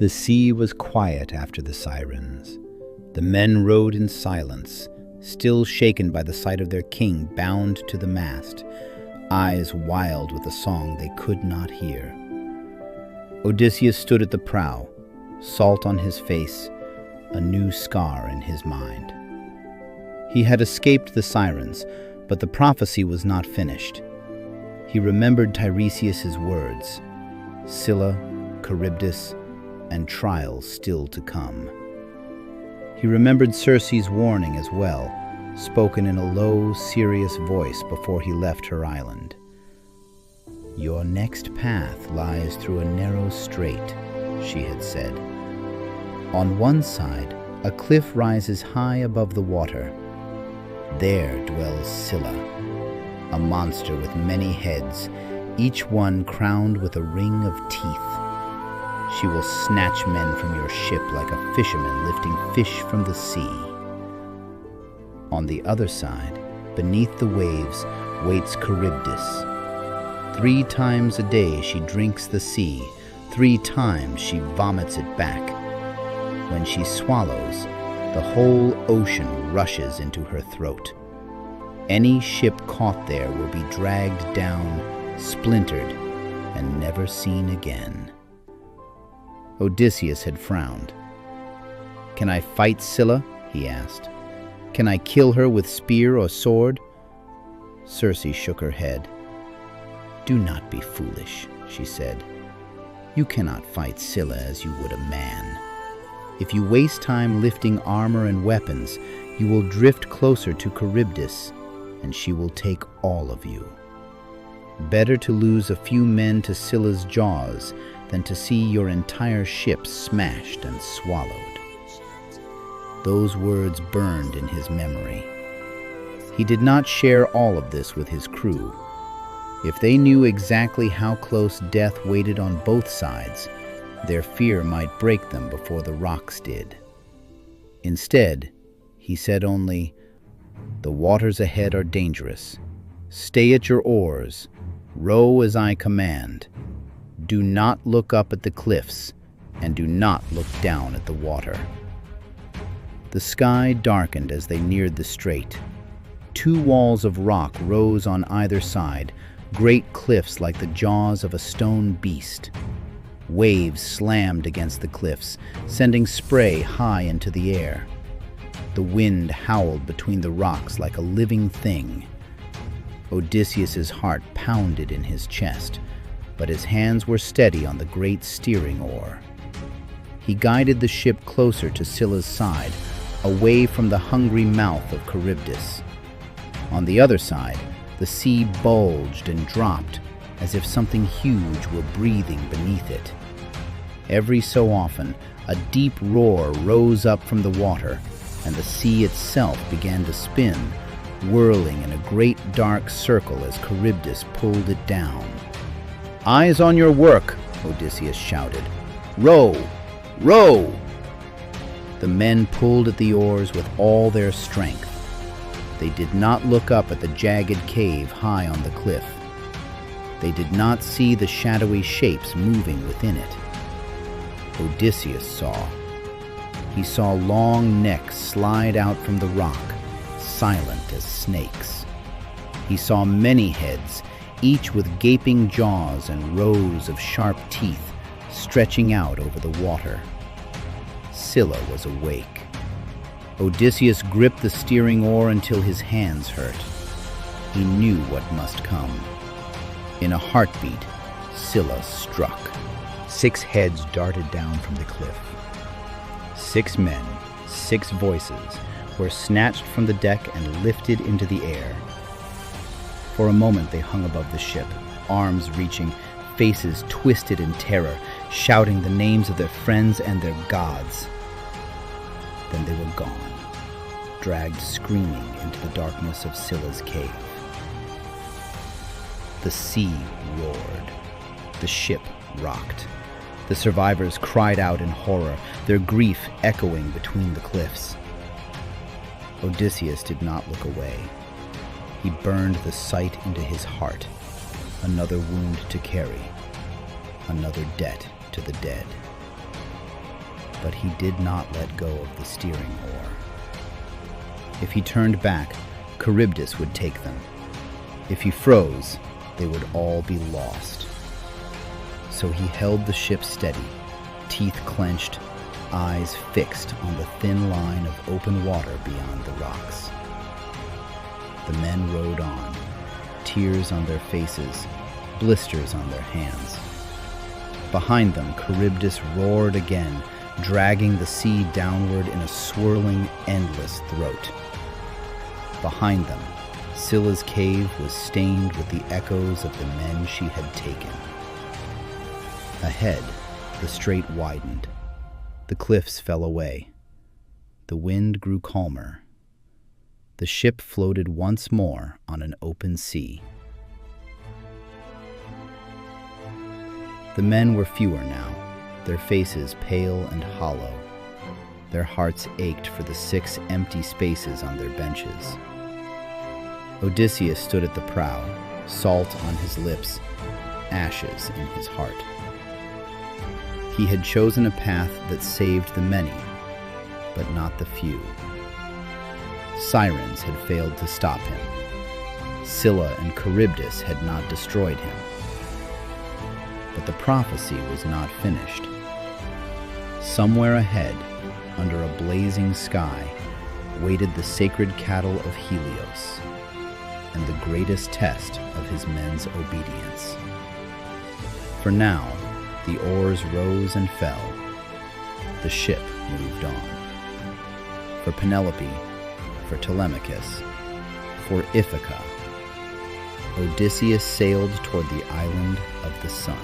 The sea was quiet after the sirens. The men rowed in silence, still shaken by the sight of their king bound to the mast, eyes wild with a song they could not hear. Odysseus stood at the prow, salt on his face, a new scar in his mind. He had escaped the sirens, but the prophecy was not finished. He remembered Tiresias's words, Scylla, Charybdis, and trials still to come. He remembered Circe's warning as well, spoken in a low, serious voice before he left her island. "Your next path lies through a narrow strait," she had said. "On one side, a cliff rises high above the water. There dwells Scylla, a monster with many heads, each one crowned with a ring of teeth. She will snatch men from your ship like a fisherman lifting fish from the sea. On the other side, beneath the waves, waits Charybdis. 3 times a day she drinks the sea, 3 times she vomits it back. When she swallows, the whole ocean rushes into her throat. Any ship caught there will be dragged down, splintered, and never seen again." Odysseus had frowned. "Can I fight Scylla?" he asked. "Can I kill her with spear or sword?" Circe shook her head. "Do not be foolish," she said. "You cannot fight Scylla as you would a man. If you waste time lifting armor and weapons, you will drift closer to Charybdis, and she will take all of you. Better to lose a few men to Scylla's jaws than to see your entire ship smashed and swallowed." Those words burned in his memory. He did not share all of this with his crew. If they knew exactly how close death waited on both sides, their fear might break them before the rocks did. Instead, he said only, "The waters ahead are dangerous. Stay at your oars. Row as I command. Do not look up at the cliffs, and do not look down at the water." The sky darkened as they neared the strait. 2 walls of rock rose on either side, great cliffs like the jaws of a stone beast. Waves slammed against the cliffs, sending spray high into the air. The wind howled between the rocks like a living thing. Odysseus's heart pounded in his chest, but his hands were steady on the great steering oar. He guided the ship closer to Scylla's side, away from the hungry mouth of Charybdis. On the other side, the sea bulged and dropped, as if something huge were breathing beneath it. Every so often, a deep roar rose up from the water, and the sea itself began to spin, whirling in a great dark circle as Charybdis pulled it down. "Eyes on your work," Odysseus shouted. "Row! Row!" The men pulled at the oars with all their strength. They did not look up at the jagged cave high on the cliff. They did not see the shadowy shapes moving within it. Odysseus saw. He saw long necks slide out from the rock, silent as snakes. He saw many heads, each with gaping jaws and rows of sharp teeth stretching out over the water. Scylla was awake. Odysseus gripped the steering oar until his hands hurt. He knew what must come. In a heartbeat, Scylla struck. 6 heads darted down from the cliff. 6 men, 6 voices, were snatched from the deck and lifted into the air. For a moment they hung above the ship, arms reaching, faces twisted in terror, shouting the names of their friends and their gods. Then they were gone, dragged screaming into the darkness of Scylla's cave. The sea roared. The ship rocked. The survivors cried out in horror, their grief echoing between the cliffs. Odysseus did not look away. He burned the sight into his heart. Another wound to carry. Another debt to the dead. but he did not let go of the steering oar. If he turned back, Charybdis would take them. If he froze, they would all be lost. So he held the ship steady, teeth clenched, eyes fixed on the thin line of open water beyond the rocks. The men rowed on, tears on their faces, blisters on their hands. Behind them, Charybdis roared again, dragging the sea downward in a swirling, endless throat. Behind them, Scylla's cave was stained with the echoes of the men she had taken. Ahead, the strait widened. The cliffs fell away. The wind grew calmer. The ship floated once more on an open sea. The men were fewer now, their faces pale and hollow. Their hearts ached for the 6 empty spaces on their benches. Odysseus stood at the prow, salt on his lips, ashes in his heart. He had chosen a path that saved the many, but not the few. Sirens had failed to stop him. Scylla and Charybdis had not destroyed him. But the prophecy was not finished. Somewhere ahead, under a blazing sky, waited the sacred cattle of Helios, and the greatest test of his men's obedience. For now, the oars rose and fell. The ship moved on. For Penelope, for Telemachus, for Ithaca, Odysseus sailed toward the island of the sun.